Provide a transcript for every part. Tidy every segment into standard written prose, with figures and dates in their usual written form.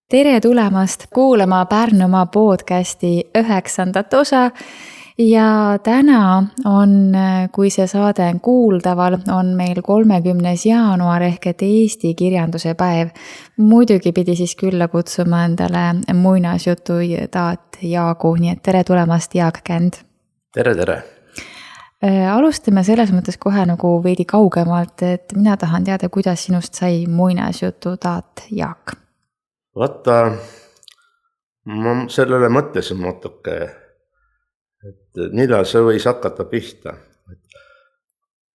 Tere tulemast kuulama Pärnumaa podcasti 9. osa ja täna on, kui see saade on kuuldaval, on meil 30. jaanuar ehk et Eesti kirjanduse päev. Muidugi pidi siis külla kutsuma endale muinasjutu taat Jaagu, nii et tere tulemast Jaak Känd. Tere! Alustame selles mõttes kohe nagu veidi kaugemalt, et mina tahan teada, kuidas sinust sai muinasjutu taat Jaak. Vaata, ma sellele mõtlesin natuke, et millal see võis hakata pihta.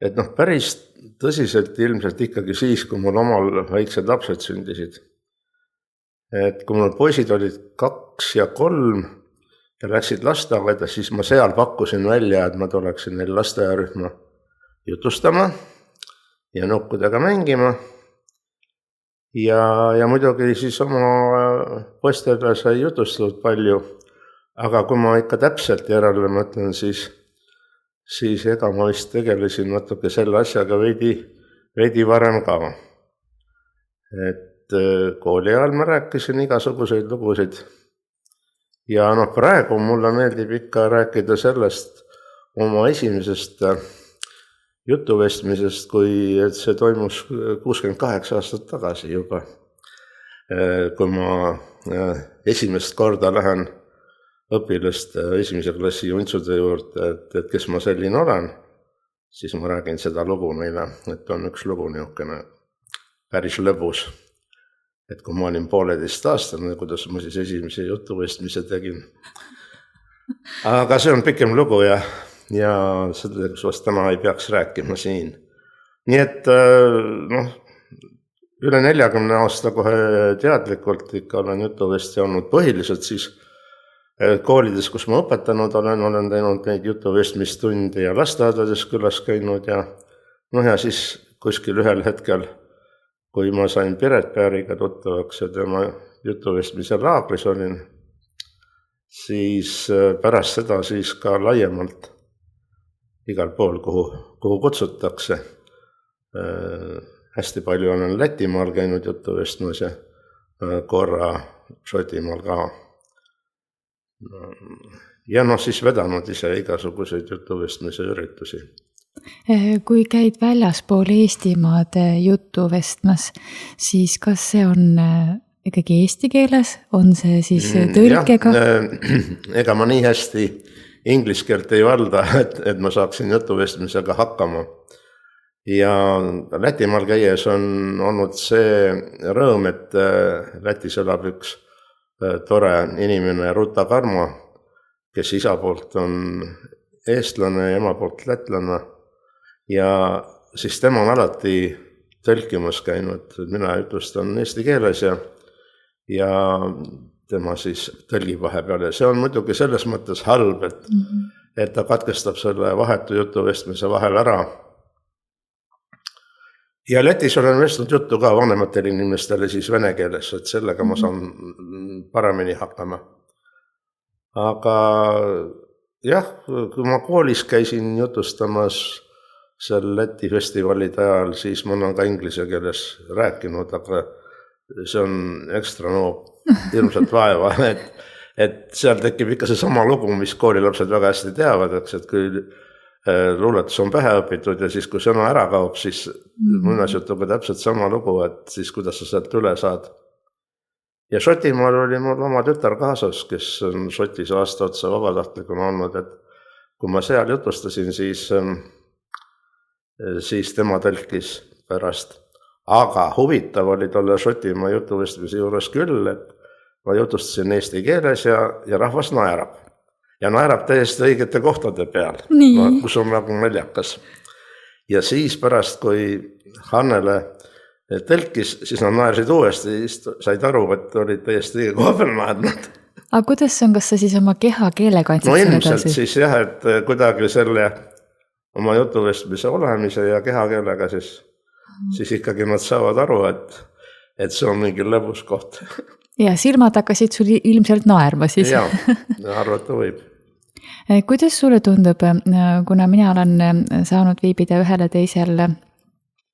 Et päris tõsiselt ilmselt ikkagi siis, kui mul omal väiksed lapsed sündisid. Et kui mul poisid olid 2 ja 3 ja läksid lasteaeda, siis ma seal pakkusin välja, et ma tuleksin neil lasteaiarühma jutustama ja nukkudega mängima. Ja muidugi siis oma poistele sai jutustatud palju, aga kui ma ikka täpselt järele mõtlen, siis ega ma vist tegelesin natuke selle asjaga veidi varem ka. Et kooli ajal ma rääkisin igasuguseid lugusid ja praegu mulle meeldib ikka rääkida sellest oma esimesest jutuvestmisest, kui see toimus 68 aastat tagasi juba. Kui ma esimest korda lähen õpilast 1. klassi juntsude juurde, et kes ma selline olen, siis ma räägin seda lugu neile, et on üks lugu niisugune päris lõbus. Et kui ma olin 1,5-aastane, kuidas ma siis esimese jutuvestmise tegin. Aga see on pikem lugu ja sellest vast täna ei peaks rääkima siin. Nii et üle 40 aasta kohe teadlikult ikka olen jutuvesti olnud põhiliselt siis koolides, kus ma õpetanud olen teinud neid jutuvestmistunde ja lasteaedades külas käinud ja siis kuskil ühel hetkel, kui ma sain Piret Pääriga tuttavaks ja tema jutuvestmise laagris olin, siis pärast seda siis ka laiemalt igal pool, kuhu kutsutakse. Hästi palju olen Lätimaal käinud jutuvestmas ja korra Šotimaal ka. Ja siis vedanud ise igasuguseid jutuvestmise üritusi. Kui käid väljaspool Eestimaad juttu vestmas, siis kas see on ikkagi eesti keeles? On see siis tõlkega? Ega ma nii hästi inglise keelt ei valda, et ma saaksin jutuvestmisega hakkama. Ja Lätimaal käies on olnud see rõõm, et Lätis elab üks tore inimene Ruta Karmo, kes isa poolt on eestlane ja ema poolt lätlane. Ja siis tema on alati tõlkimas käinud, mina jutustan eesti keeles ja tema siis tõlgib vahepeal ja see on muidugi selles mõttes halb, et ta katkestab selle vahetu jutuvestmise vahel ära. Ja Lätis olen vestnud juttu ka vanematele inimestele siis vene keeles, et sellega ma saan paremini hakkama. Aga jah, kui ma koolis käisin jutustamas seal Läti festivalide ajal, siis ma olen ka inglise keeles rääkinud, aga see on ekstra hirmsat vaeva, et seal tekib ikka see sama lugu, mis koolilapsed väga hästi teavad, et kui luuletus on pähe õpitud ja siis kui sõna ära kaob, siis muinasjutuga täpselt sama lugu, et siis kuidas sa sealt üle saad. Ja Šotimaal oli mul oma tütar kaasas, kes on Šotis aasta otsa vabatahtlikuna olnud, et kui ma seal jutustasin, siis tema tõlkis pärast. Aga huvitav oli tolle Šotimaa jutuvestmise juures küll, et ma jutustasin eesti keeles ja rahvas naerab. Ja naerab täiesti õigete kohtade peal, kus on nagu naljakas. Ja siis pärast, kui Hannele tõlkis, siis nad naersid uuesti, said aru, et olid täiesti õige koha peal naernud. Aga kuidas on, kas sa siis oma kehakeele kandsid? No ilmselt siis jah, et kuidagi selle oma jutuvestmise olemise ja kehakeelega siis ikkagi nad saavad aru, et see on mingi lõbus koht. Ja silmad hakkasid sul ilmselt naerma siis. Jaa, arvata võib. Kuidas sulle tundub, kuna mina olen saanud viibida ühele teisel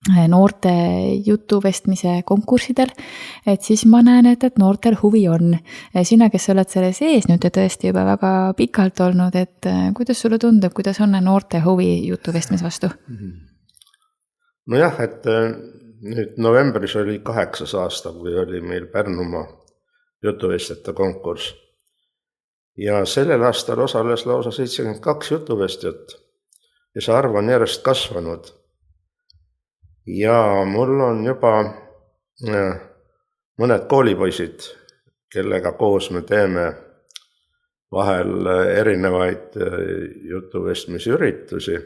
noorte jutuvestmise konkurssidel, et siis ma näen, et noortel huvi on. Sina, kes oled selle sees nüüd ja tõesti juba väga pikalt olnud, et kuidas sulle tundub, kuidas on noorte huvi jutuvestmise vastu? Nojah, et nüüd novembris oli 8. aasta, kui oli meil Pärnumaa jutuvestjate konkurss. Ja sellel aastal osales lausa 72 jutuvestjat ja see arv on järjest kasvanud. Ja mul on juba mõned koolipoisid, kellega koos me teeme vahel erinevaid jutuvestmise üritusi.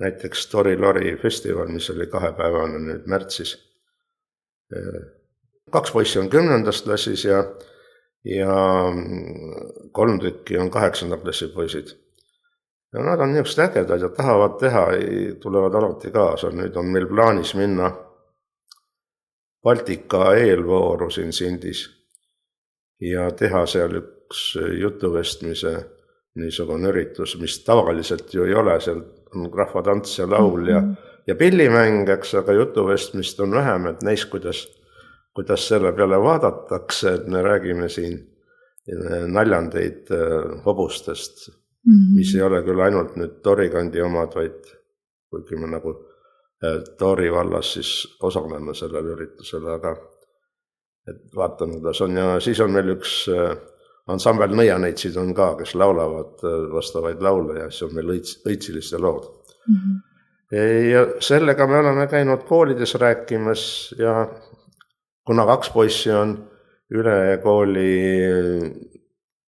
Näiteks Tori-Lori festival, mis oli 2-päevane nüüd märtsis. 2 poissi on 10. klassis ja 3 tükki on 8. klassi poisid. Ja nad on niisugused ägedad ja tahavad teha, tulevad alati kaasa. Nüüd on meil plaanis minna Baltika eelvooru siin Sindis ja teha seal üks jutuvestmise niisugune üritus, mis tavaliselt ju ei ole, seal on rahvatants ja laul ja pillimäng, eks, aga jutuvestmist on vähem, et näis, kuidas selle peale vaadatakse, et me räägime siin naljandeid hobustest, mis ei ole küll ainult nüüd Tori kandi omad, vaid kuigi me nagu Tori vallas siis osaleme sellel üritusel, aga et vaatame, kuidas on. Ja siis on meil üks ansambel Nõianeitsid on ka, kes laulavad vastavaid laule ja siis on meil õitsiliste lood. Ja sellega me oleme käinud koolides rääkimas ja kuna 2 poissi on üle kooli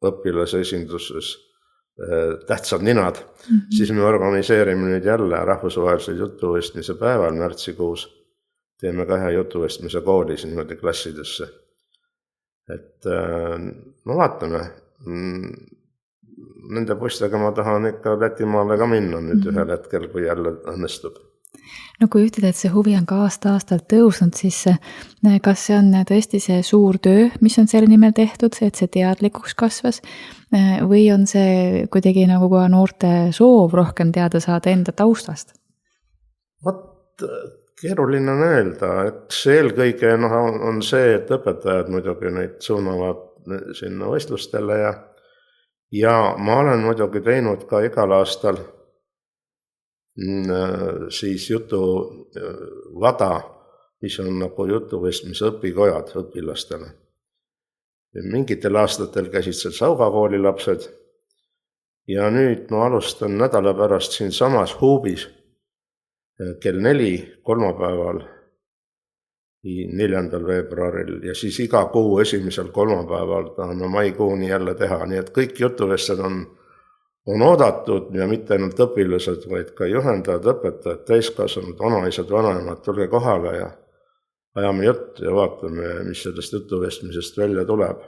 õpilase esinduses tähtsad ninad, siis me organiseerime nüüd jälle rahvusvahelise jutuvestmise päeval märtsikuus. Teeme 2 jutuvestmise koolis niimoodi klassidesse. Et no vaatame, nende poistega ma tahan ikka Lätimaale ka minna nüüd ühel hetkel, kui jälle õnnestub. No kui ütled, et see huvi on ka aasta-aastalt tõusnud, siis kas see on tõesti see suur töö, mis on selle nimel tehtud, et see teadlikuks kasvas, või on see kuidagi nagu ka noorte soov rohkem teada saada enda taustast? Vot keeruline on öelda, et eelkõige on see, et õpetajad muidugi neid suunavad sinna võistlustele ja ma olen muidugi teinud ka igal aastal siis jutuvada, mis on nagu jutuvestmise õpikojad õpilastele. Mingitel aastatel käisid seal Sauga kooli lapsed ja nüüd ma alustan nädala pärast siin samas Huubis kell 4 kolmapäeval 4. veebruaril ja siis iga kuu esimesel kolmapäeval tahame maikuuni jälle teha, nii et kõik jutuvestjad on oodatud ja mitte ainult õpilased, vaid ka juhendajad, õpetajad, täiskasvanud, vanaisad, vanemad, tulge kohale ja ajame juttu ja vaatame, mis sellest jutuvestmisest välja tuleb.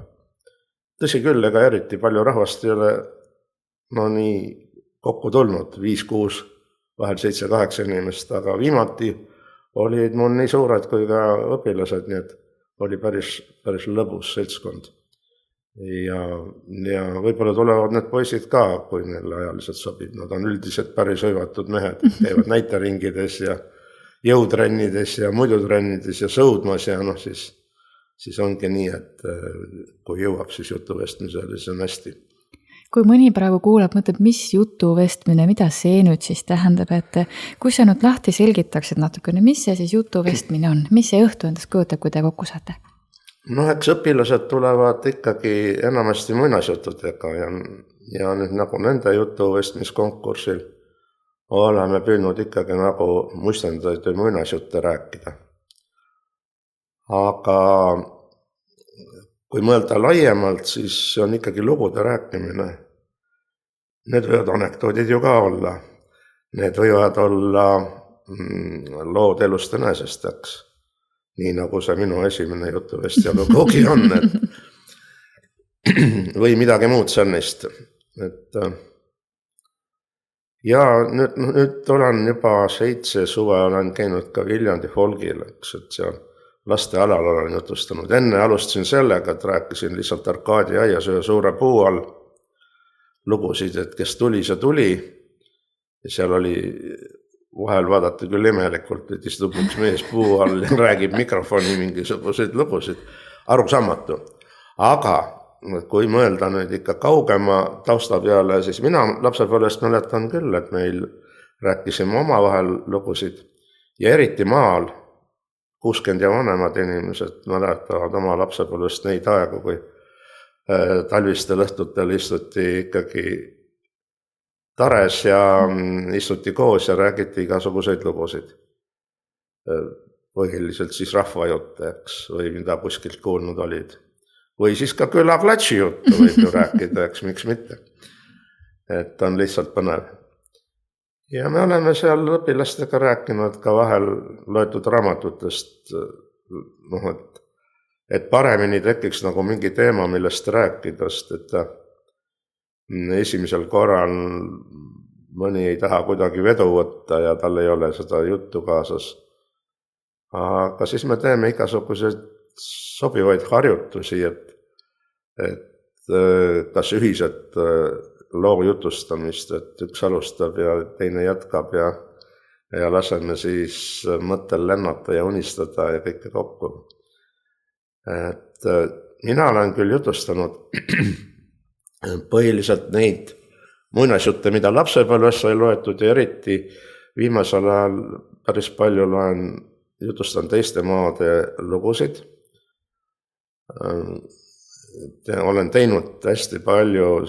Tõsi küll, ega eriti palju rahvast ei ole nii kokku tulnud, 5-6, vahel 7-8 inimest, aga viimati olid mul nii suured kui ka õpilased, nii et oli päris lõbus seltskond. Ja võib-olla tulevad need poisid ka, kui neil ajaliselt sobib. Nad on üldiselt päris hõivatud mehed, käivad näiteringides ja jõutrennides ja muidu trennides ja sõudmas ja siis ongi nii, et kui jõuab siis jutuvestmisele, siis on hästi. Kui mõni praegu kuuleb, mõtleb, mis jutuvestmine, mida see nüüd siis tähendab, et kui sa nüüd lahti selgitaksid natukene, mis see siis jutuvestmine on, mis see õhtu endast kujutab, kui te kokku saate? Eks õpilased tulevad ikkagi enamasti muinasjuttudega ja nüüd nagu nende jutuvestmiskonkursil oleme püüdnud ikkagi nagu muistendaid või muinasjutte rääkida. Aga kui mõelda laiemalt, siis on ikkagi lugude rääkimine. Need võivad anekdoodid ju ka olla. Need võivad olla lood elust enesest, eks. Nii nagu see minu esimene jutuvestja lugugi on, või midagi muud sellist. Ja nüüd olen juba 7 suve olen käinud ka Viljandi folgil, eks, et seal laste alal olen jutustanud. Enne alustasin sellega, et rääkisin lihtsalt Arkaadi aias ühe suure puu all lugusid, et kes tuli, see tuli. Ja seal oli vahel vaadata küll imelikult, et istub üks mees puu all ja räägib mikrofoni mingisuguseid lugusid, arusaamatu. Aga kui mõelda nüüd ikka kaugema tausta peale, siis mina lapsepõlvest mäletan küll, et meil rääkisime omavahel lugusid ja eriti maal 60 ja vanemad inimesed mäletavad oma lapsepõlvest neid aegu, kui talvistel õhtutel istuti ikkagi tares ja istuti koos ja räägiti igasuguseid lugusid. Põhiliselt siis rahvajutte, eks, või mida kuskilt kuulnud olid. Või siis ka külaklatši juttu võib ju rääkida, eks, miks mitte. Et on lihtsalt põnev. Ja me oleme seal õpilastega rääkinud ka vahel loetud raamatutest, et paremini tekiks nagu mingi teema, millest rääkidast, et esimesel korral mõni ei taha kuidagi vedu võtta ja tal ei ole seda juttu kaasas. Aga siis me teeme igasuguseid sobivaid harjutusi, et kas ühiselt loo jutustamist, et üks alustab ja teine jätkab ja laseme siis mõttel lennata ja unistada ja kõike kokku. Et mina olen küll jutustanud põhiliselt neid muinasjutte, mida lapsepõlves sai loetud ja eriti viimasel ajal päris palju jutustan teiste maade lugusid. Olen teinud hästi palju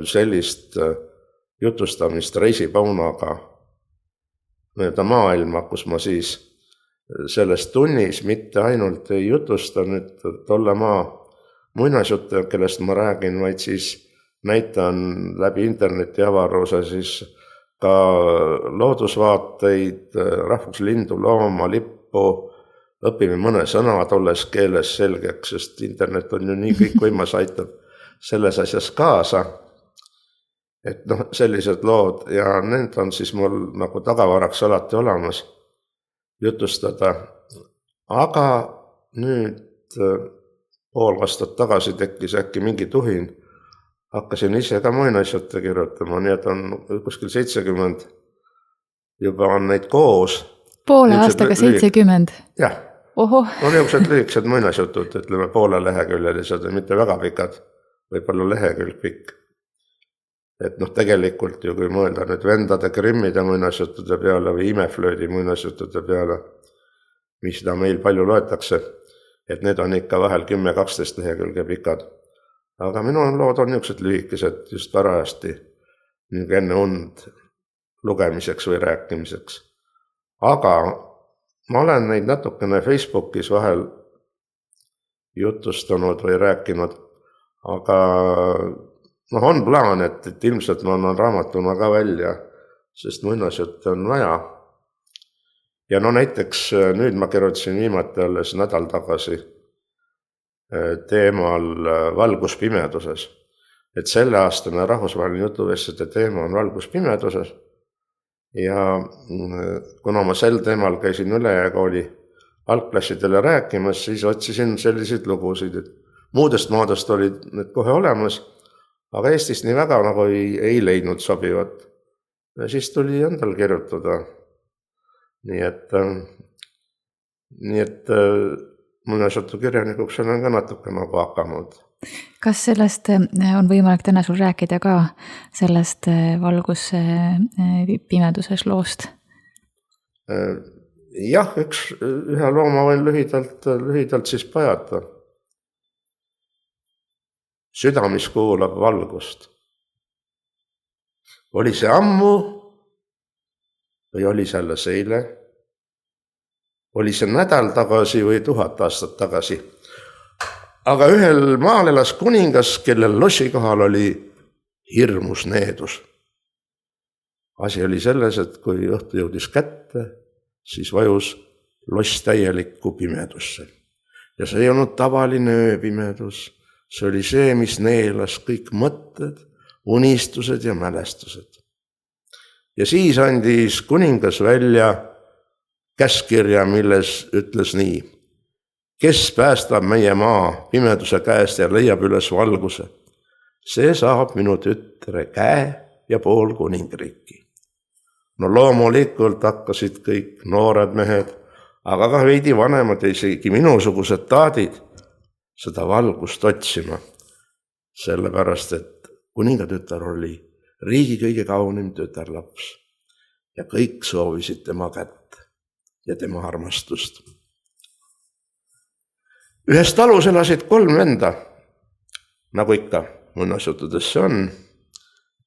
sellist jutustamist reisipaunaga mööda maailma, kus ma siis selles tunnis mitte ainult ei jutusta nüüd tolle maa muinasjutte, kellest ma räägin, vaid siis näitan läbi interneti avaruse siis ka loodusvaateid, rahvuslindu, looma, lippu, õpime mõne sõna tolles keeles selgeks, sest internet on ju nii kõikvõimas, aitab selles asjas kaasa. Et sellised lood ja need on siis mul nagu tagavaraks alati olemas jutustada. Aga nüüd pool aastat tagasi tekkis äkki mingi tuhin. Hakkasin ise ka muinasjutte kirjutama, nii et on kuskil 70 juba on neid koos. Poole aastaga 70? Jah. Oho. No niisugused lühikesed muinasjutud, ütleme poole leheküljelised ja mitte väga pikad, võib-olla lehekülg pikk. Et tegelikult ju kui mõelda nüüd vendade Grimmide muinasjuttude peale või Imeflöödi muinasjuttude peale, mis seda meil palju loetakse, et need on ikka vahel 10-12 lehekülge pikad. Aga minu lood on niisugused lühikesed just parajasti enne und lugemiseks või rääkimiseks. Aga ma olen neid natukene Facebookis vahel jutustanud või rääkinud, aga on plaan, et ilmselt ma annan raamatuna ka välja, sest muinasjutte on vaja. Ja näiteks nüüd ma kirjutasin viimati alles nädal tagasi teemal valgus pimeduses. Et selle aastane rahvusvaheline jutuvestide teema on valgus pimeduses. Ja kuna ma sel teemal käisin Ülejääkooli algklassidele rääkimas, siis otsisin selliseid lugusid, et muudest maadest olid need kohe olemas, aga Eestist nii väga nagu ei leidnud sobivat. Ja siis tuli endal kirjutada. Nii et muinasjutu kirjanikuks olen ka natuke nagu hakanud. Kas sellest on võimalik täna sul rääkida ka sellest valgus pimeduses loost? Jah, ühe looma võin lühidalt siis pajata. Südamis kuulab valgust. Oli see ammu või oli see alles eile? Oli see nädal tagasi või 1000 aastat tagasi? Aga ühel maal elas kuningas, kellel lossi kohal oli hirmus needus. Asi oli selles, et kui õhtu jõudis kätte, siis vajus loss täielikku pimedusse. Ja see ei olnud tavaline ööpimedus. See oli see, mis neelas kõik mõtted, unistused ja mälestused. Ja siis andis kuningas välja käskkirja, milles ütles nii. Kes päästab meie maa pimeduse käest ja leiab üles valguse? See saab minu tütre käe ja pool kuningriiki. No loomulikult hakkasid kõik noored mehed, aga ka veidi vanemad ja isegi minusugused taadid seda valgust otsima. Sellepärast, et kuningatütar oli riigi kõige kaunim tütarlaps ja kõik soovisid tema kätt ja tema armastust. Ühes talus elasid 3 venda, nagu ikka muinasjuttudes see on,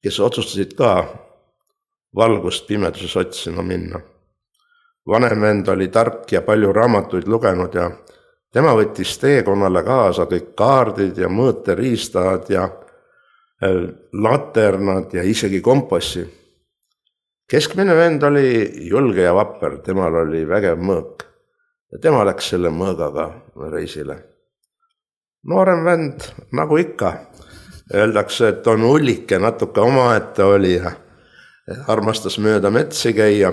kes otsustasid ka valgust pimeduses otsima minna. Vanem vend oli tark ja palju raamatuid lugenud ja tema võttis teekonnale kaasa kõik kaardid ja mõõteriistad ja laternad ja isegi kompassi. Keskmine vend oli julge ja vapper, temal oli vägev mõõk ja tema läks selle mõõgaga reisile. Noorem vend, nagu ikka, öeldakse, et on ullike, natuke omaette oli ja armastas mööda metsi käia,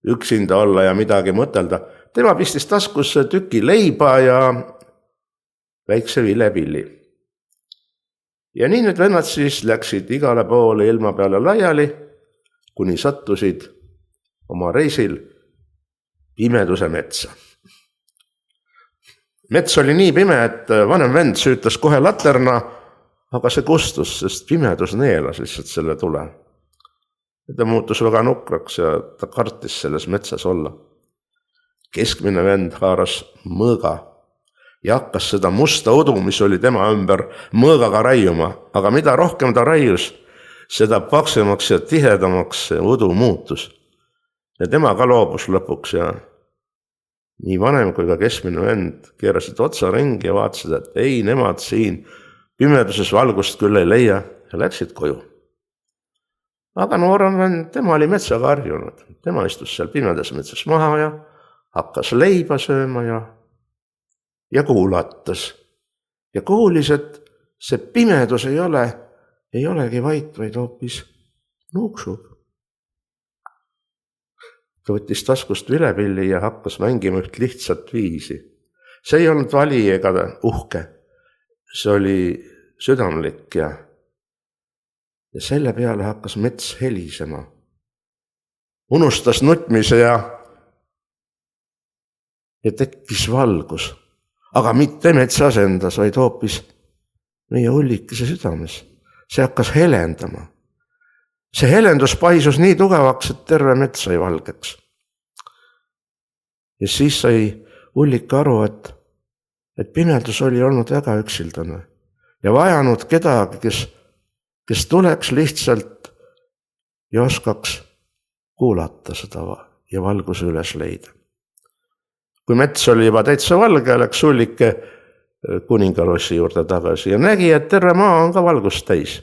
üksinda olla ja midagi mõtelda. Tema pistis taskusse tüki leiba ja väikse vilepilli. Ja nii need vennad siis läksid igale poole ilma peale laiali, kuni sattusid oma reisil pimeduse metsa. Mets oli nii pime, et vanem vend süütas kohe laterna, aga see kustus, sest pimedus neelas lihtsalt selle tule. Ta muutus väga nukraks ja ta kartis selles metsas olla. Keskmine vend haaras mõõga ja hakkas seda musta udu, mis oli tema ümber, mõõgaga raiuma. Aga mida rohkem ta raius, seda paksemaks ja tihedamaks see udu muutus. Ja tema ka loobus lõpuks ja nii vanem kui ka keskmine vend keerasid otsa ringi ja vaatasid, et ei, nemad siin pimeduses valgust küll ei leia ja läksid koju. Aga noorem vend, tema oli metsaga harjunud. Tema istus seal pimedas metsas maha ja hakkas leiba sööma ja kuulatas. Ja kuulis, et see pimedus ei olegi vait, vaid hoopis nuuksub. Ta võttis taskust vilepilli ja hakkas mängima üht lihtsat viisi. See ei olnud vali ega uhke. See oli südamlik ja selle peale hakkas mets helisema. Unustas nutmise ja tekkis valgus. Aga mitte metsas endas, vaid hoopis meie ullikese südames. See hakkas helendama. See helendus paisus nii tugevaks, et terve mets sai valgeks. Ja siis sai ullik aru, et pimedus oli olnud väga üksildane ja vajanud kedagi, kes tuleks lihtsalt ja oskaks kuulata seda ja valguse üles leida. Kui mets oli juba täitsa valge, läks ullike kuningalossi juurde tagasi ja nägi, et terve maa on ka valgust täis.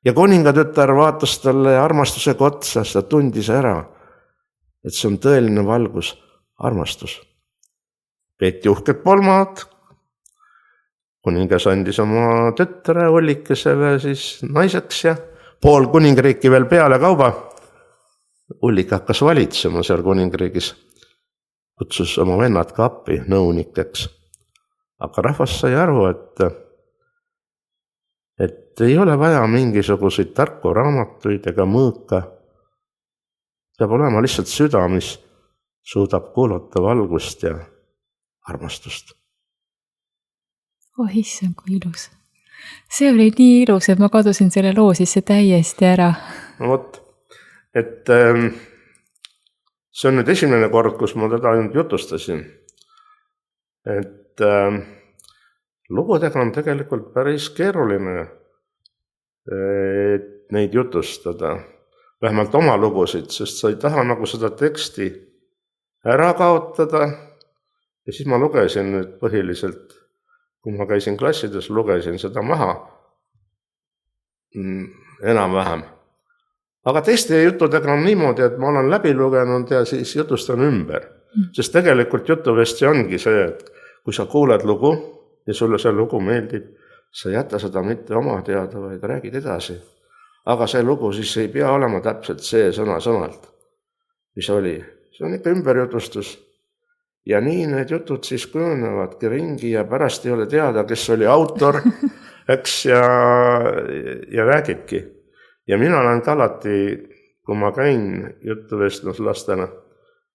Ja kuningatütar vaatas talle armastusega otsa, ta tundis ära, et see on tõeline valgus, armastus. Peeti uhked polmad, kuningas andis oma tütre ullikesele siis naiseks ja pool kuningriiki veel peale kauba. Ullik hakkas valitsema seal kuningriigis, kutsus oma vennad ka appi nõunikeks. Aga rahvas sai aru, et ei ole vaja mingisuguseid tarku raamatuid ega mõõka. Peab olema lihtsalt süda, mis suudab kuulata valgust ja armastust. Oh issand, kui ilus. See oli nii ilus, et ma kadusin selle loo sisse täiesti ära. No vot, et see on nüüd esimene kord, kus ma teda jutustasin. Et lugudega on tegelikult päris keeruline neid jutustada, vähemalt oma lugusid, sest sa ei taha nagu seda teksti ära kaotada. Ja siis ma lugesin nüüd põhiliselt, kui ma käisin klassides, lugesin seda maha enam-vähem. Aga teiste juttudega on niimoodi, et ma olen läbi lugenud ja siis jutustan ümber. Sest tegelikult jutuvesti ongi see, et kui sa kuuled lugu ja sulle see lugu meeldib, sa jäta seda mitte oma teada, vaid räägid edasi. Aga see lugu siis ei pea olema täpselt see sõna-sõnalt, mis oli. See on ikka ümberjutustus. Ja nii need jutud siis kujunevadki ringi ja pärast ei ole teada, kes oli autor, eks, ja räägibki. Ja mina olen ka alati kui ma käin jutuvestluslastena,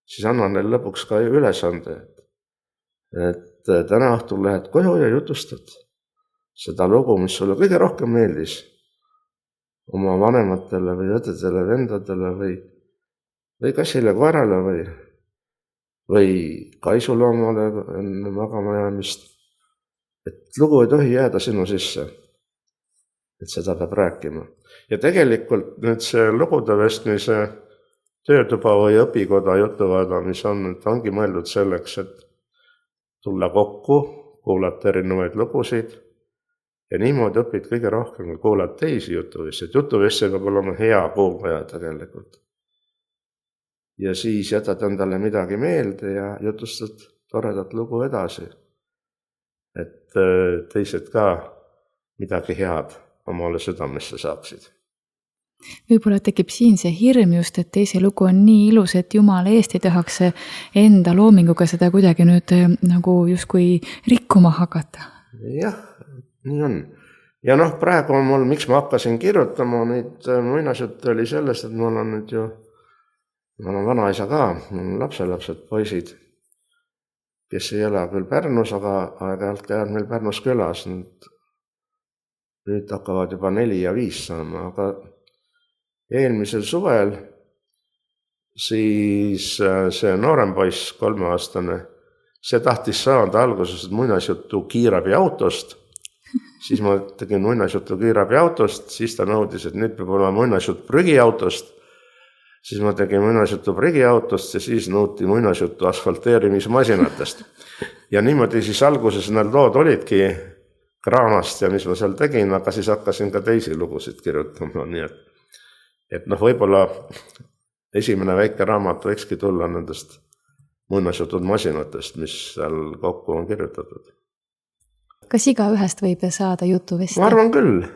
siis annan neil lõpuks ka ülesande, et täna õhtul lähed koju ja jutustad seda lugu, mis sulle kõige rohkem meeldis oma vanematele või õdedele, vendadele või kassile, koerale või kaisuloomale enne magama jäämist. Et lugu ei tohi jääda sinu sisse, et seda peab rääkima. Ja tegelikult nüüd see lugude vestmise töötuba või õpikoda jutuvada, mis ongi mõeldud selleks, et tulla kokku, kuulata erinevaid lugusid ja niimoodi õpid kõige rohkem, kui kuulad teisi jutuvestjaid. Jutuvestja peab olema hea kuulaja tegelikult. Ja siis jätad endale midagi meelde ja jutustad toredat lugu edasi. Et teised ka midagi head omale südamesse saaksid. Võib-olla tekib siin see hirm just, et teise lugu on nii ilus, et Jumala eest ei tahaks enda loominguga seda kuidagi nüüd nagu justkui rikkuma hakata. Jah, nii on. Ja praegu on mul, miks ma hakkasin kirjutama neid muinasjutte oli sellest, et mul on nüüd ju, ma olen vanaisa ka, mul on lapselapsed, poisid, kes ei ela küll Pärnus, aga aeg-ajalt käivad meil Pärnus külas. Nüüd hakkavad juba 4 ja 5 saama, aga eelmisel suvel siis see noorem poiss, 3-aastane, see tahtis saada alguses muinasjuttu kiirabiautost. Siis ma tegin muinasjuttu kiirabiautost, siis ta nõudis, et nüüd peab olema muinasjutt prügiautost. Siis ma tegin muinasjutu prügiautost ja siis nõuti muinasjutu asfalteerimismasinatest. Ja niimoodi siis alguses need lood olidki kraanast ja mis ma seal tegin, aga siis hakkasin ka teisi lugusid kirjutama. Nii et võib-olla esimene väike raamat võikski tulla nendest muinasjutud masinatest, mis seal kokku on kirjutatud. Kas igaühest võib saada jutuvestja? Ma arvan küll.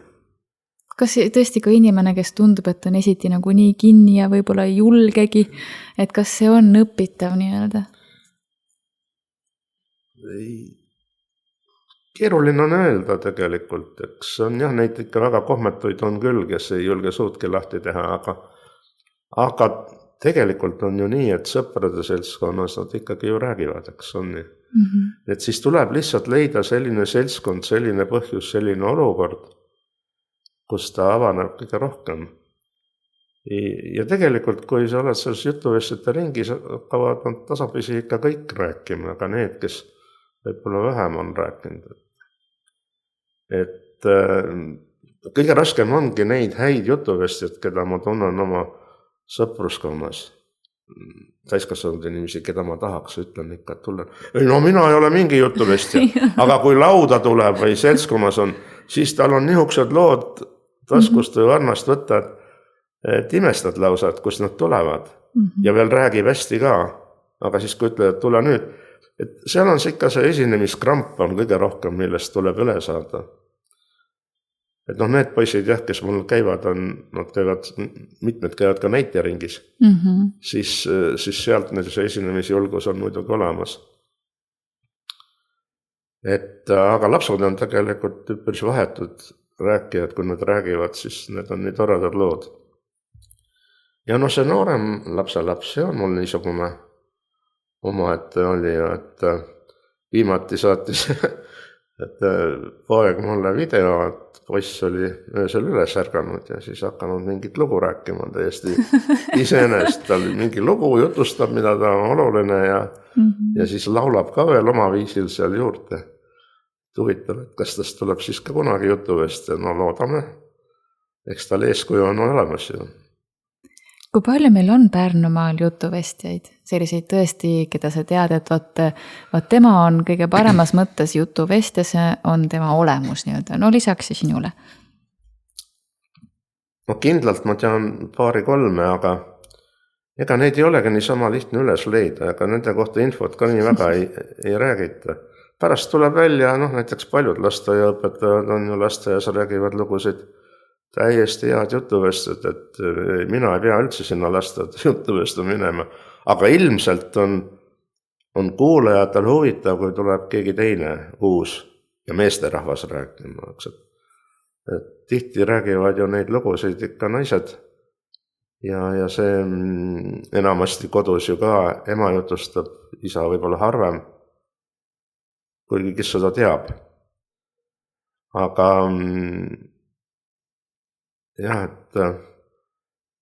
Kas tõesti ka inimene, kes tundub, et on esiti nagu nii kinni ja võib-olla ei julgegi, et kas see on õpitav nii-öelda? Keeruline on öelda tegelikult, eks on jah, neid ikka väga kohmetuid on küll, kes ei julge suudki lahti teha, aga tegelikult on ju nii, et sõprade seltskonnas nad ikkagi ju räägivad, eks on nii. Et siis tuleb lihtsalt leida selline seltskond, selline põhjus, selline olukord, kus ta avaneb kõige rohkem. Ja tegelikult, kui sa oled selles jutuvestjate ringis, hakkavad nad tasapisi ikka kõik rääkima, aga need, kes võib-olla vähem on rääkinud. Et kõige raskem ongi neid häid jutuvestjad, keda ma tunnen oma sõpruskonnas. Täiskasvanud inimesi, keda ma tahaks, ütlen ikka, et tulen. Mina ei ole mingi jutuvestja, aga kui lauda tuleb või seltskonnas on, siis tal on nihukesed lood taskust või varnast võtta, et imestad lausa, et kust nad tulevad. Ja veel räägib hästi ka, aga siis kui ütled, et tule nüüd, et seal on ikka see esinemiskramp on kõige rohkem, millest tuleb üle saada. Et need poisid jah, kes mul käivad, mitmed käivad ka näiteringis, siis sealt see esinemisjulgus on muidugi olemas. Aga lapsud on tegelikult üpris vahetud rääkijad, kui nad räägivad, siis need on nii toredad lood. Ja see noorem lapselaps, see on mul niisugune omaette oli, et viimati saatis et poeg mulle video, et poiss oli öösel üles ärganud ja siis hakanud mingit lugu rääkima täiesti iseenesest. Tal mingi lugu jutustab, mida ta on oluline ja siis laulab ka veel oma viisil seal juurde. Huvitav, et kas tast tuleb siis ka kunagi jutuvest ja loodame. Eks tal eeskuju on olemas ju. Kui palju meil on Pärnumaal jutuvestjaid? Selliseid tõesti, keda sa tead, et vaat tema on kõige paremas mõttes jutuvestja, see on tema olemus nii-öelda. Lisaks sinule. Kindlalt ma tean 2-3, aga ega neid ei olegi niisama lihtne üles leida, aga nende kohta infot ka nii väga ei räägita. Pärast tuleb välja, näiteks paljud lasteaiaõpetajad on ju lasteaias räägivad lugusid täiesti head jutuvestjad, et mina ei pea üldse sinna lasteaeda jutuvestu minema. Aga ilmselt on kuulajatel huvitav, kui tuleb keegi teine uus ja meesterahvas rääkima. Et tihti räägivad ju neid lugusid ikka naised ja see enamasti kodus ju ka ema jutustab, isa võib-olla harvem, kuigi kes seda teab. Aga jah,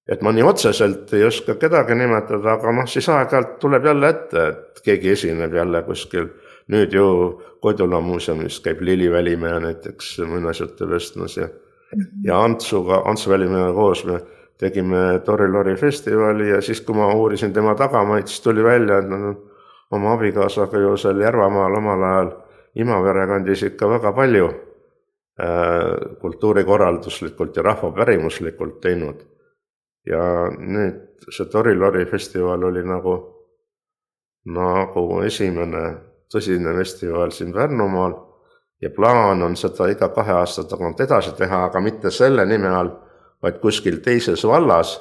et ma nii otseselt ei oska kedagi nimetada, aga noh, siis aeg-ajalt tuleb jälle ette, et keegi esineb jälle kuskil. Nüüd ju Kodula muuseumis käib Lili Välimäe näiteks muinasjutuvestlusi ja Antsu Välimäe koos me tegime Tori-Lori festivali ja siis, kui ma uurisin tema tagamaid, siis tuli välja, et nad on oma abikaasaga ju seal Järvamaal omal ajal Imavere kandis ikka väga palju kultuurikorralduslikult ja rahvapärimuslikult teinud. Ja nüüd see Tori-Lori festival oli nagu esimene tõsine festival siin Pärnumaal ja plaan on seda iga 2 aasta tagant edasi teha, aga mitte selle nime all, vaid kuskil teises vallas.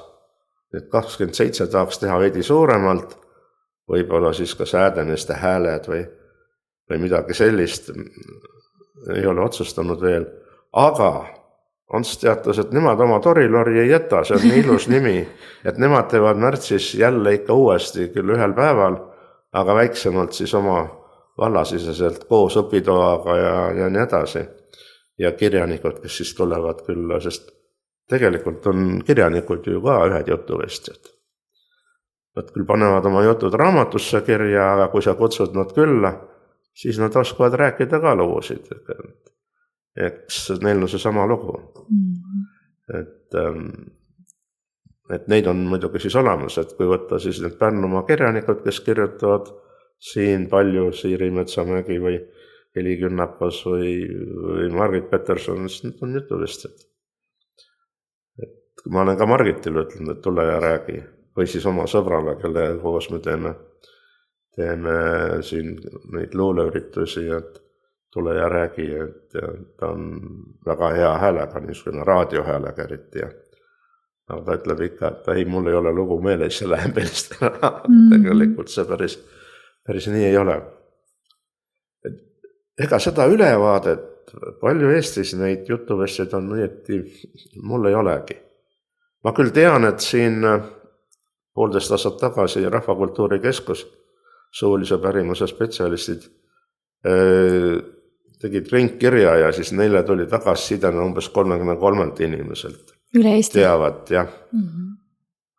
Nüüd 27 tahaks teha veidi suuremalt, võib-olla siis ka Säädeneste hääled või midagi sellist, ei ole otsustanud veel, aga Ants teatas, et nemad oma Tori-Lori ei jäta, see on nii ilus nimi, et nemad teevad märtsis jälle ikka uuesti küll ühel päeval, aga väiksemalt siis oma vallasiseselt koos õpitoaga ja nii edasi. Ja kirjanikud, kes siis tulevad külla, sest tegelikult on kirjanikud ju ka ühed jutuvestjad. Nad küll panevad oma jutud raamatusse kirja, aga kui sa kutsud nad külla, siis nad oskavad rääkida ka lugusid. Eks neil on see sama lugu. Et neid on muidugi siis olemas, et kui võtta siis need Pärnumaa kirjanikud, kes kirjutavad siin palju Siiri Metsamägi või Heli Künnapas või Margit Peterson, siis need on jutuvestjad. Ma olen ka Margitile ütlenud, et tule ja räägi. Või siis oma sõbrale, kelle koos me teeme siin neid luuleüritusi, et tule ja räägi, et ta on väga hea häälega, niisugune raadiohäälega eriti. Aga ta ütleb ikka, et ei, mul ei ole lugu meeles ja läheb meelest ära. Tegelikult see päris nii ei ole. Ega seda ülevaadet, palju Eestis neid jutuvestjaid on õieti, mul ei olegi. Ma küll tean, et siin 1,5 aastat tagasi Rahvakultuuri Keskus, suulise pärimuse spetsialistid, tegid ringkirja ja siis neile tuli tagasisidena umbes 33 inimeselt. Üle Eesti? Teavad, jah.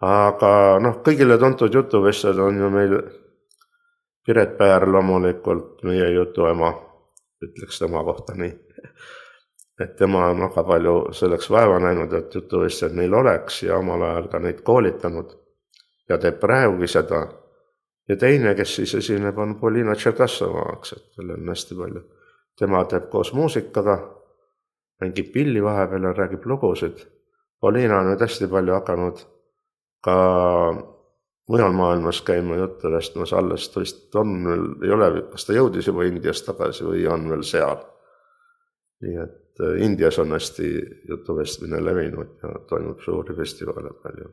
Aga kõigile tuntud jutuvestjad on ju meil Piret Päär loomulikult, meie jutuema, ütleks tema kohta nii. Et tema on väga palju selleks vaeva näinud, et jutuvestjad neil oleks ja omal ajal ka neid koolitanud ja teeb praegugi seda. Ja teine, kes siis esineb, on Polina Tšerkassova, et tal on hästi palju. Tema teeb koos muusikaga, mängib pilli vahepeal ja räägib lugusid. Polina on nüüd hästi palju hakanud ka mujal maailmas käima juttu vestmas, alles vist on veel, ei ole, kas ta jõudis juba Indiast tagasi või on veel seal. Nii et Indias on hästi jutuvestmine levinud ja toimub suuri festivale palju.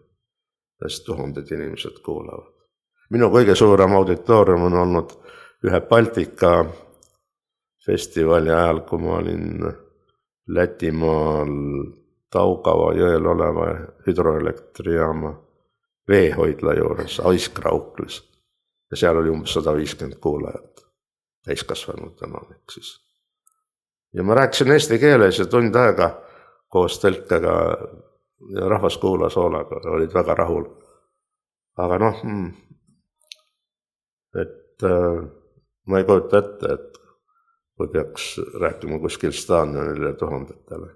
Hästi 1000 inimesed kuulavad. Minu kõige suurem auditoorium on olnud ühe Baltika festivali ajal, kui ma olin Lätimaal Taugava jõel oleva hüdroelektrijaama veehoidla juures, Aiskrauklis. Ja seal oli umbes 150 kuulajat, täiskasvanud enamik siis. Ja ma rääkisin eesti keeles ja tund aega koos tõlkega ja rahvas kuulas hoolega, olid väga rahul. Aga et ma ei kujuta ette, et kui peaks rääkima kuskil staadionile 1000-tele.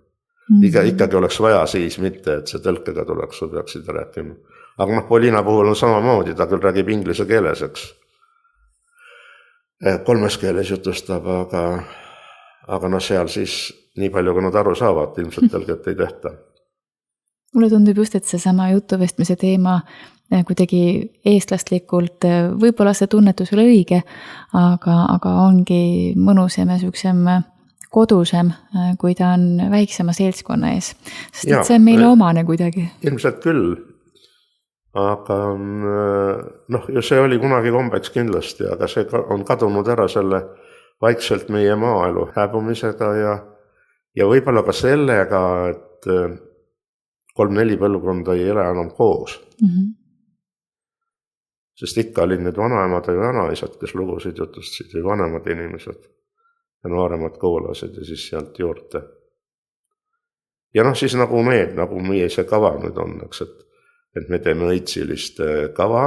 Ikkagi oleks vaja siis mitte, et see tõlkega tuleks, või peaksid rääkima. Aga Polina puhul on samamoodi, ta küll räägib inglise keeles, eks. 3 keeles jutustab, aga seal siis nii palju, kui nad aru saavad, ilmselt tõlget ei tehta. Mulle tundub just, et see sama jutuvestmise teema kuidagi eestlastlikult, võib-olla see tunnetus ole õige, aga ongi mõnusam ja süüksem kodusem, kui ta on väiksema seltskonna ees. Sest et see on meile omane kuidagi. Ilmselt küll. Aga ju see oli kunagi kombeks kindlasti, aga see on kadunud ära selle vaikselt meie maaelu hääbumisega ja võib-olla ka sellega, et 3-4 põlvkonda ei ela enam koos. Sest ikka olid need vanaemad või vanaisad, kes lugusid jutustasid või vanemad inimesed ja nooremad kuulasid ja siis sealt juurde. Ja siis nagu meie see kava nüüd on, eks, et me teeme õitsilist kava,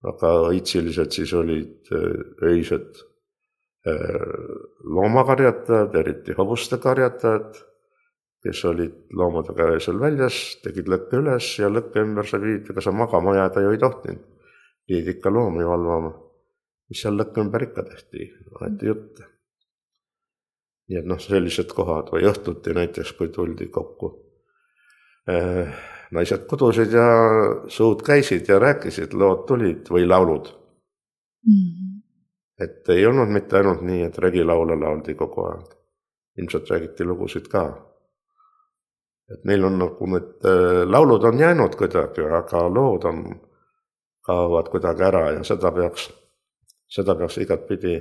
aga õitsilised siis olid öised loomakarjatajad, eriti hobuste karjatajad, kes olid loomadega öösel väljas, tegid lõkke üles ja lõkke ümber sa pidid, ega sa magama jääda ju ei tohtinud. Pidid ikka loomi valvama, mis seal lõkke ümber ikka tehti, aeti jutte. Nii et sellised kohad või õhtuti näiteks, kui tuldi kokku. Naised kodusid ja suud käisid ja rääkisid, lood tulid või laulud. Et ei olnud mitte ainult nii, et regilaule lauldi kogu aeg. Ilmselt räägiti lugusid ka. Et neil on nagu need laulud on jäänud kuidagi, aga lood kaovad kuidagi ära ja seda peaks igat pidi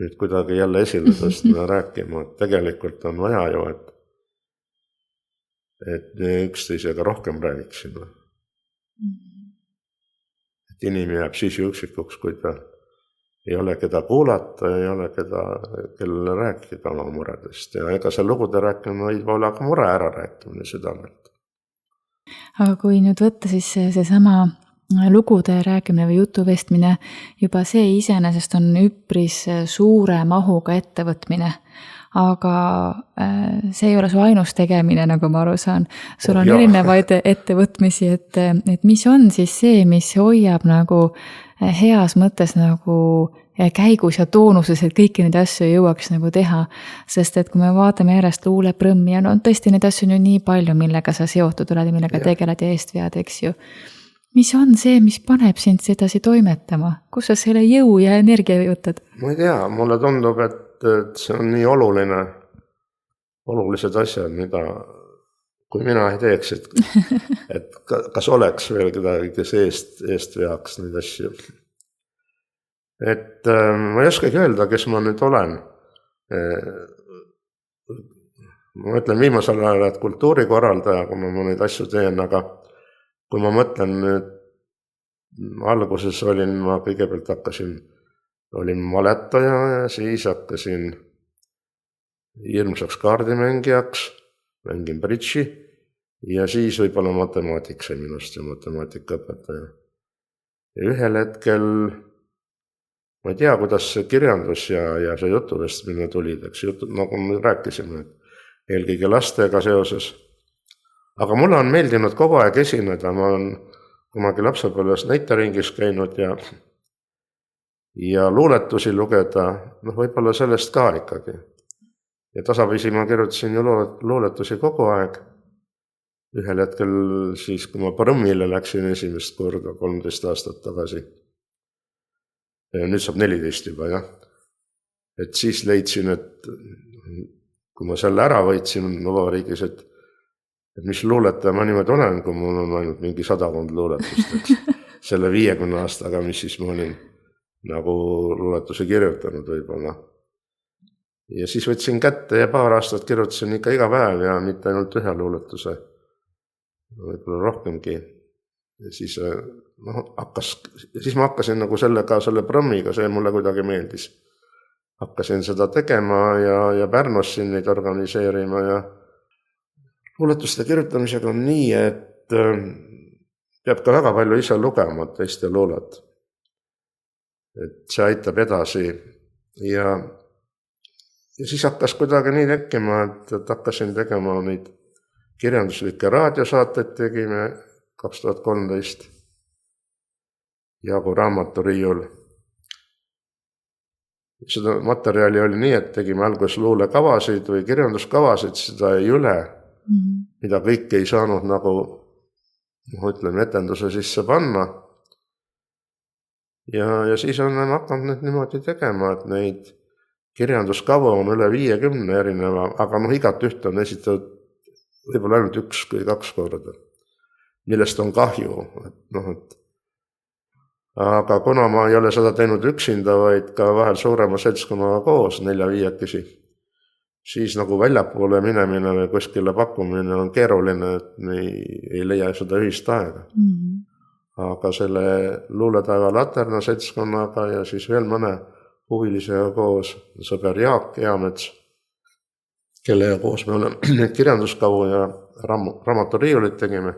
nüüd kuidagi jälle esile tõstma ja rääkima, et tegelikult on vaja ju, et me üksteisega rohkem räägiksime. Et inimene jääb siis ju üksikuks, kui ta ei ole keda kuulata, ei ole kellele rääkida oma muredest. Ja ega see lugude rääkimine võib olla ka mure ära rääkimine südamelt. Aga kui nüüd võtta siis seesama lugude rääkimine või jutuvestmine, juba see iseenesest on üpris suure mahuga ettevõtmine. Aga see ei ole su ainus tegemine, nagu ma aru saan. Sul on erinevaid ettevõtmisi, et mis on siis see, mis hoiab nagu heas mõttes nagu käigus ja toonuses, et kõiki neid asju jõuaks nagu teha. Sest et kui me vaatame järjest luuleprõmmi ja tõesti neid asju on ju nii palju, millega sa seotud oled ja millega tegeled ja eest vead, eks ju. Mis on see, mis paneb sind sedasi toimetama? Kus sa selle jõu ja energia võtad? Ma ei tea, mulle tundub, et see on nii olulised asjad, mida kui mina ei teeks, et kas oleks veel kedagi, kes eest veaks neid asju. Et ma ei oskagi öelda, kes ma nüüd olen. Ma ütlen viimasel ajal, et kultuurikorraldaja, kui ma neid asju teen, aga kui ma mõtlen nüüd, alguses olin maletaja ja siis hakkasin hirmsaks kaardimängijaks, mängin bridži ja siis võib-olla matemaatik sai minust ja matemaatikaõpetaja. Ja ühel hetkel, ma ei tea, kuidas see kirjandus ja see jutuvestmine tulid, eks nagu me rääkisime, et eelkõige lastega seoses. Aga mulle on meeldinud kogu aeg esineda, ma olen kunagi lapsepõlves näiteringis käinud ja luuletusi lugeda, võib-olla sellest ka ikkagi. Ja tasapisi ma kirjutasin ju luuletusi kogu aeg. Ühel hetkel siis, kui ma Põrõmmile läksin esimest korda 13 aastat tagasi. Ja nüüd saab 14 juba, jah. Et siis leidsin, et kui ma selle ära võitsin Vabariigis, et mis luuletaja ma niimoodi olen, kui mul on ainult mingi 100 luuletust. Selle 50 aastaga, mis siis ma olin nagu luuletusi kirjutanud võib-olla. Ja siis võtsin kätte ja paar aastat kirjutasin ikka iga päev ja mitte ainult ühe luuletuse. Võib-olla rohkemgi. Ja siis ma hakkasin nagu selle Põrõmmiga, see mulle kuidagi meeldis. Hakkasin seda tegema ja Pärnus siin neid organiseerima ja luuletuste kirjutamisega on nii, et peab ka väga palju ise lugema teiste luulet. Et see aitab edasi ja siis hakkas kuidagi nii tekkima, et hakkasin tegema neid kirjanduslikke raadiosaateid tegime 2013 Jaagu raamaturiiul. Seda materjali oli nii, et tegime alguses luulekavasid või kirjanduskavasid, seda ei üle, mida kõik ei saanud nagu, etenduse sisse panna. Ja siis oleme hakanud nüüd niimoodi tegema, et neid kirjanduskavu on üle 50 erineva, aga igat üht on esitatud võib-olla ainult 1 või 2 korda, millest on kahju. Aga kuna ma ei ole seda teinud üksinda, vaid ka vahel suurema seltskonnaga koos, 4-5, siis nagu väljapoole minemine või kuskile pakkumine on keeruline, et ei leia seda ühist aega. Aga selle Luuletaeva Laterna seltskonnaga ja siis veel mõne huvilisega koos, sõber Jaak Eamets, kellega koos me oleme kirjanduskavu ja raamaturiiulit tegime.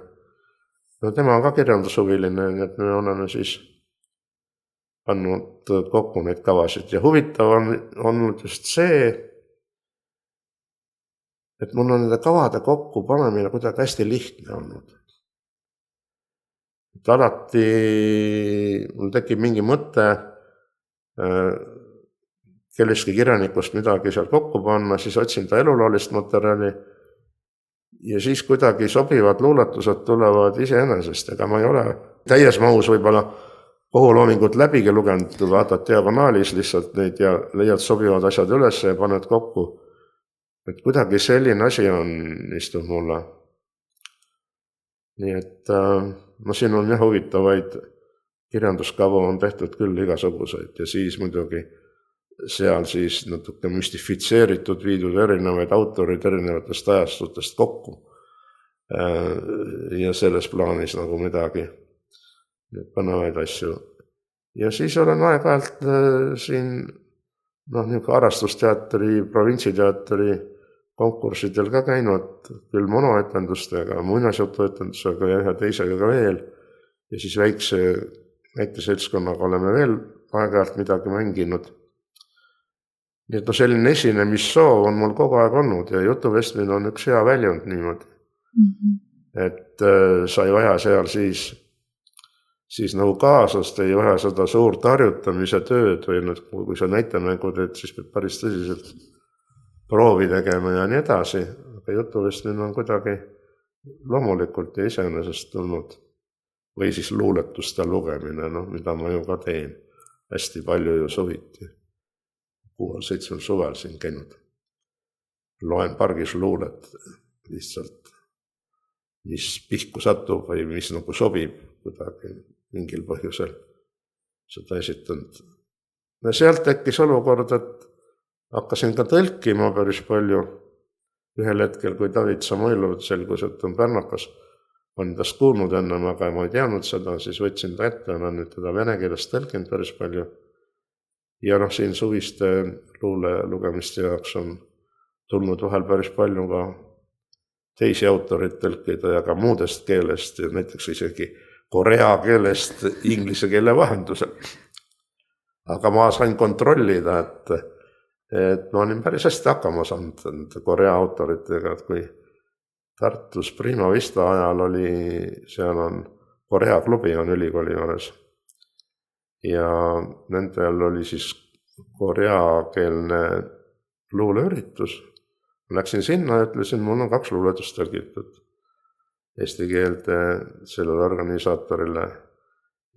No tema on ka kirjandushuviline, nii et me oleme siis pannud kokku neid kavasid. Ja huvitav on olnud just see, et mul on nende kavade kokku panemine kuidagi hästi lihtne olnud. Et alati mul tekib mingi mõte kellestki kirjanikust midagi seal kokku panna, siis otsin ta eluloolist materjali ja siis kuidagi sobivad luuletused tulevad iseenesest, ega ma ei ole täies mahus võib-olla kohuloomingut läbigi lugenud, vaatad diagonaalis lihtsalt neid ja leiad sobivad asjad üles ja paned kokku. Et kuidagi selline asi on, istub mulle. Nii et siin on jah huvitavaid kirjanduskavu on tehtud küll igasuguseid ja siis muidugi seal siis natuke müstifitseeritud viidud erinevaid autorid erinevatest ajastutest kokku ja selles plaanis nagu midagi põnevaid asju. Ja siis olen aeg-ajalt siin niisugune harrastusteatri, provintsiteatri konkurssidel ka käinud, küll monoetendustega, muinasjutuetendusega ja ühe teisega ka veel. Ja siis väike seltskonnaga oleme veel aeg-ajalt midagi mänginud. Nii et selline esinemissoov on mul kogu aeg olnud ja jutuvestmine on üks hea väljund niimoodi. Et sa ei vaja seal siis nagu kaasast, ei vaja seda suurt harjutamise tööd või nüüd, kui sa näitemängu teed, siis pead päris tõsiselt proovi tegema ja nii edasi. Aga jutuvestmine on kuidagi loomulikult ja iseenesest tulnud. Või siis luuletuste lugemine, mida ma ju ka teen. Hästi palju ju suviti. 6-7 suvel siin käinud. Loen pargis luulet lihtsalt, mis pihku satub või mis nagu sobib kuidagi mingil põhjusel seda esitanud. Ja sealt tekkis olukord, et hakkasin ka tõlkima päris palju. Ühel hetkel, kui David Samoilov selgus, et on pärnakas, on tast kuulnud ennem, aga ma ei teadnud seda, siis võtsin ta ette, olen nüüd teda vene keelest tõlkinud päris palju. Ja siin suviste luule lugemiste jaoks on tulnud vahel päris palju ka teisi autorid tõlkida ja ka muudest keelest ja näiteks isegi korea keelest inglise keele vahendusel. Aga ma sain kontrollida, et ma olin päris hästi hakkama saanud korea autoritega, et kui Tartus Prima Vista ajal oli, seal on Korea klubi on ülikooli juures. Ja nendel oli siis koreakeelne luuleüritus. Läksin sinna ja ütlesin, mul on 2 luuletust tõlgitud eesti keelde sellele organisaatorile.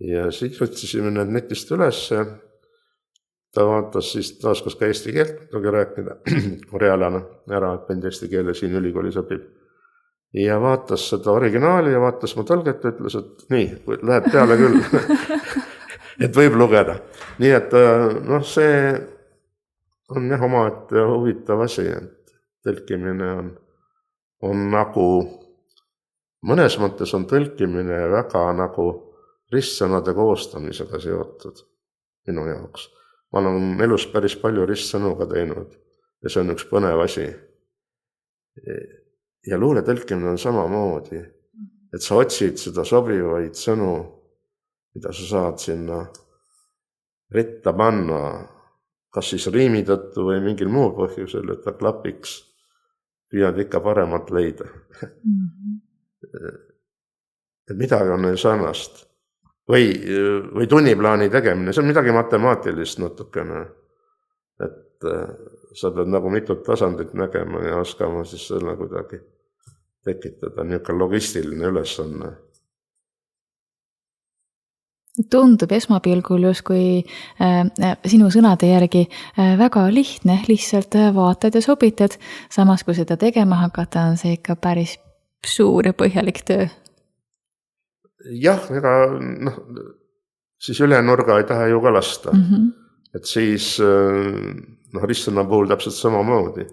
Ja siis võtsisime need netist üles. Ta vaatas siis taaskas ka eesti keelt, muidugi rääkida korealane ära, et mind eesti keele siin ülikoolis õpib. Ja vaatas seda originaali ja vaatas mu tõlget ja ütles, et nii, läheb peale küll. Et võib lugeda. Nii et see on jah omaette huvitav asi, et tõlkimine on nagu, mõnes mõttes on tõlkimine väga nagu ristsõnade koostamisega seotud minu jaoks. Ma olen elus päris palju ristsõnuga teinud ja see on üks põnev asi. Ja luule tõlkimine on samamoodi, et sa otsid seda sobivaid sõnu, mida sa saad sinna ritta panna, kas siis riimi tõttu või mingil muul põhjusel, et ta klapiks, püüad ikka paremat leida. Et midagi on neil sarnast. Või tunniplaani tegemine, see on midagi matemaatilist natukene. Et sa pead nagu mitut tasandit nägema ja oskama siis selle kuidagi tekitada, niisugune logistiline ülesanne. Tundub esmapilgul justkui sinu sõnade järgi väga lihtne, lihtsalt vaatad ja sobitad, samas kui seda tegema hakata on see ikka päris suur ja põhjalik töö. Jah, ega siis üle nurga ei taha ju ka lasta. Et siis ristsõna puhul täpselt samamoodi.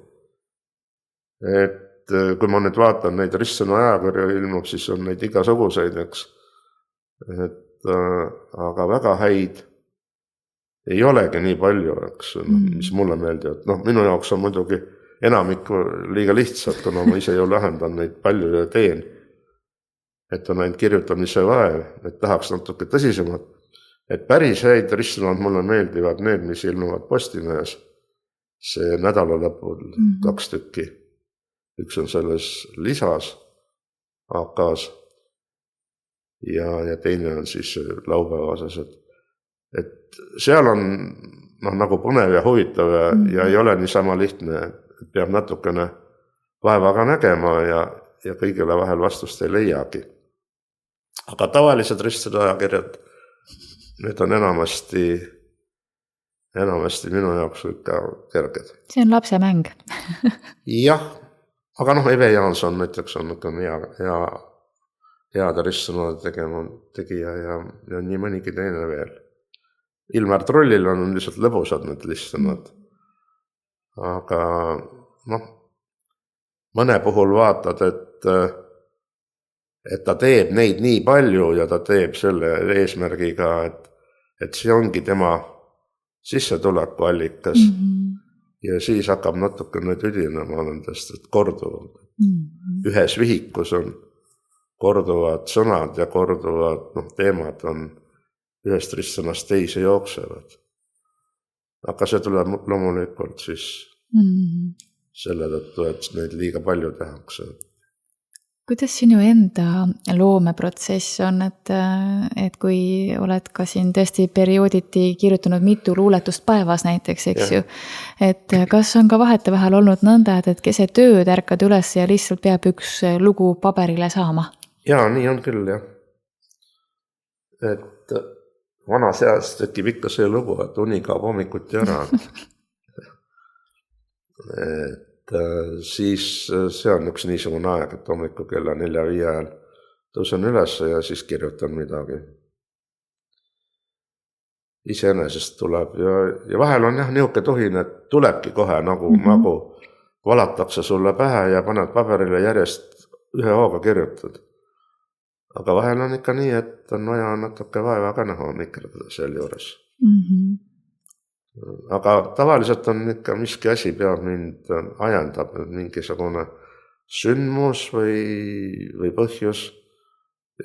et kui ma nüüd vaatan neid ristsõnu ajakirju ilmub, siis on neid igasuguseid, eks. Et aga väga häid ei olegi nii palju, eks, mis mulle meeldivad. Minu jaoks on muidugi enamik liiga lihtsalt, kuna ma ise ju lahendan neid palju ja teen. Et on ainult kirjutamise vaev, et tahaks natuke tõsisemalt. Et päris häid ristsõnad mulle meeldivad need, mis ilmuvad Postimehes. See nädala lõpul 2 tükki. Üks on selles lisas, AK-s ja teine on siis laupäevases. Et seal on nagu põnev ja huvitav ja ei ole niisama lihtne, et peab natukene vaevaga nägema ja kõigile vahel vastust ei leiagi. Aga tavalised ristsõnu ajakirjad, need on enamasti minu jaoks ikka kerged. See on lapse mäng. Jah, aga Eve Jaanson näiteks on heade ristsõnade tegija ja nii mõnigi teine veel. Ilmar Trollil on lihtsalt lõbusad need ristsõnad. Aga mõne puhul vaatad, et ta teeb neid nii palju ja ta teeb selle eesmärgiga, et see ongi tema sissetulekuallikas. Ja siis hakkab natukene tüdinema nendest, et korduvad. Ühes vihikus on korduvad sõnad ja korduvad teemad on ühest ristsõnast teise jooksevad. Aga see tuleb loomulikult siis selle tõttu, et neid liiga palju tehakse. Kuidas sinu enda loomeprotsess on, et kui oled ka siin tõesti periooditi kirjutanud mitu luuletust päevas näiteks, eks ju, et kas on ka vahetevahel olnud nõnda, et see tööd ärkad üles ja lihtsalt peab üks lugu paberile saama? Jaa, nii on küll, jah. Et vanas eas tekib ikka see lugu, et uni kaob hommikuti ära. Siis see on üks niisugune aeg, et hommiku kella 4-5 ajal tõusen üles ja siis kirjutan midagi. Iseenesest tuleb ja vahel on niuke tuhin, et tulebki kohe nagu valatakse sulle pähe ja paned paberile järjest ühe hooga kirjutad. Aga vahel on ikka nii, et on vaja natuke vaeva ka näha mikrada seal juures. Aga tavaliselt on ikka miski asi peab mind ajendab, mingisugune sündmus või põhjus.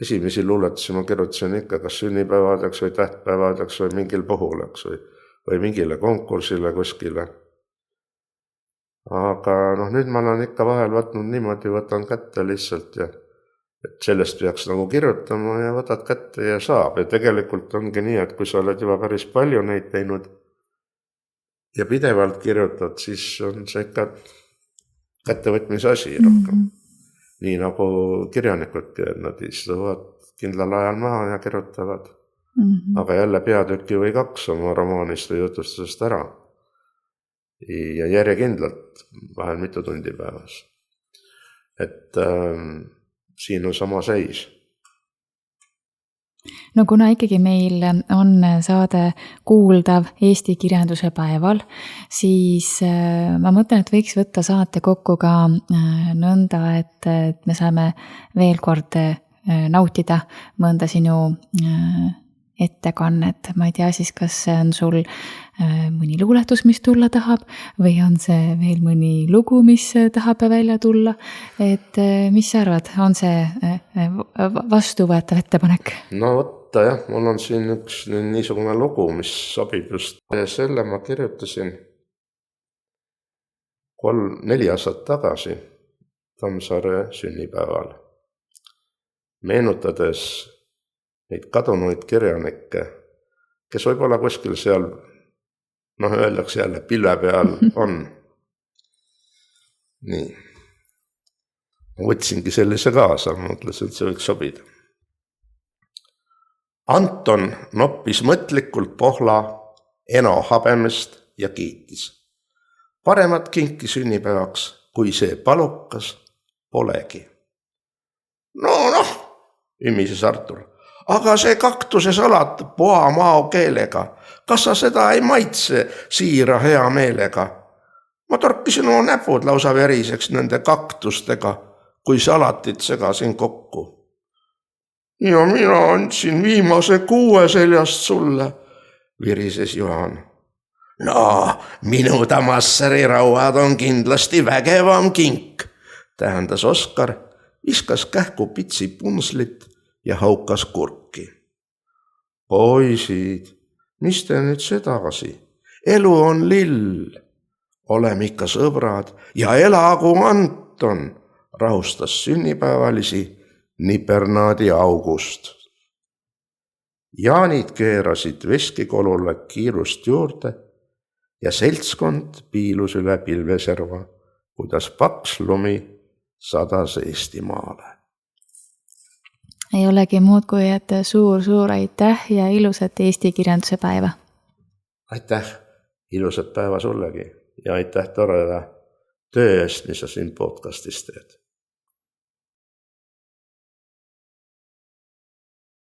Esimesi luuletusi ma kirjutasin ikka kas sünnipäevadeks või tähtpäevadeks või mingil puhuleks või mingile konkursile kuskile. Aga nüüd ma olen ikka vahel võtnud niimoodi, võtan kätte lihtsalt ja et sellest peaks nagu kirjutama ja võtad kätte ja saab. Ja tegelikult ongi nii, et kui sa oled juba päris palju neid teinud ja pidevalt kirjutad, siis on see ikka kättevõtmise asi rohkem. Nii nagu kirjanikudki, et nad istuvad kindlal ajal maha ja kirjutavad. Aga jälle peatükki või 2 oma romaanist või jutustusest ära. Ja järjekindlalt vahel mitu tundi päevas. Et siin on sama seis. No kuna ikkagi meil on saade kuuldav Eesti kirjanduse päeval, siis ma mõtlen, et võiks võtta saate kokku ka nõnda, et me saame veel kord nautida mõnda sinu ettekannet. Ma ei tea siis, kas see on sul mõni luuletus, mis tulla tahab, või on see veel mõni lugu, mis tahab välja tulla. Et mis sa arvad, on see vastuvõetav ettepanek? No võtta jah, mul on siin üks niisugune lugu, mis sobib just. Selle ma kirjutasin 3-4 aastat tagasi Tammsaare sünnipäeval. Meenutades neid kadunuid kirjanikke, kes võib-olla kuskil seal, öeldakse jälle, pilve peal on. Nii. Ma võtsingi sellise kaasa, mõtlesin, et see võiks sobida. Anton noppis mõtlikult pohla Eno habemest ja kiitis. Paremat kinki sünnipäevaks, kui see palukas, polegi. Noh, ümises Artur. Aga see kaktuse salat poa mao keelega, kas sa seda ei maitse siira hea meelega? Ma torkisin oma näpud lausa veriseks nende kaktustega, kui salatit segasin kokku. Ja mina andsin viimase 6 seljast sulle, virises Juhan. No, minu Tamassari rauad on kindlasti vägevam kink, tähendas Oskar, viskas kähku pitsi punslit ja haukas kurki. Poisid, mis te nüüd sedasi? Elu on lill. Oleme ikka sõbrad ja elagu Anton, rahustas sünnipäevalisi Nipernaadi August. Jaanid keerasid veskikolule kiirust juurde ja seltskond piilus üle pilveserva, kuidas paks lumi sadas Eestimaale. Ei olegi muud kui, et suur aitäh ja ilusat Eesti kirjanduse päeva. Aitäh, ilusat päeva sullegi ja aitäh toreda töö eest, mis sa siin podcastis teed.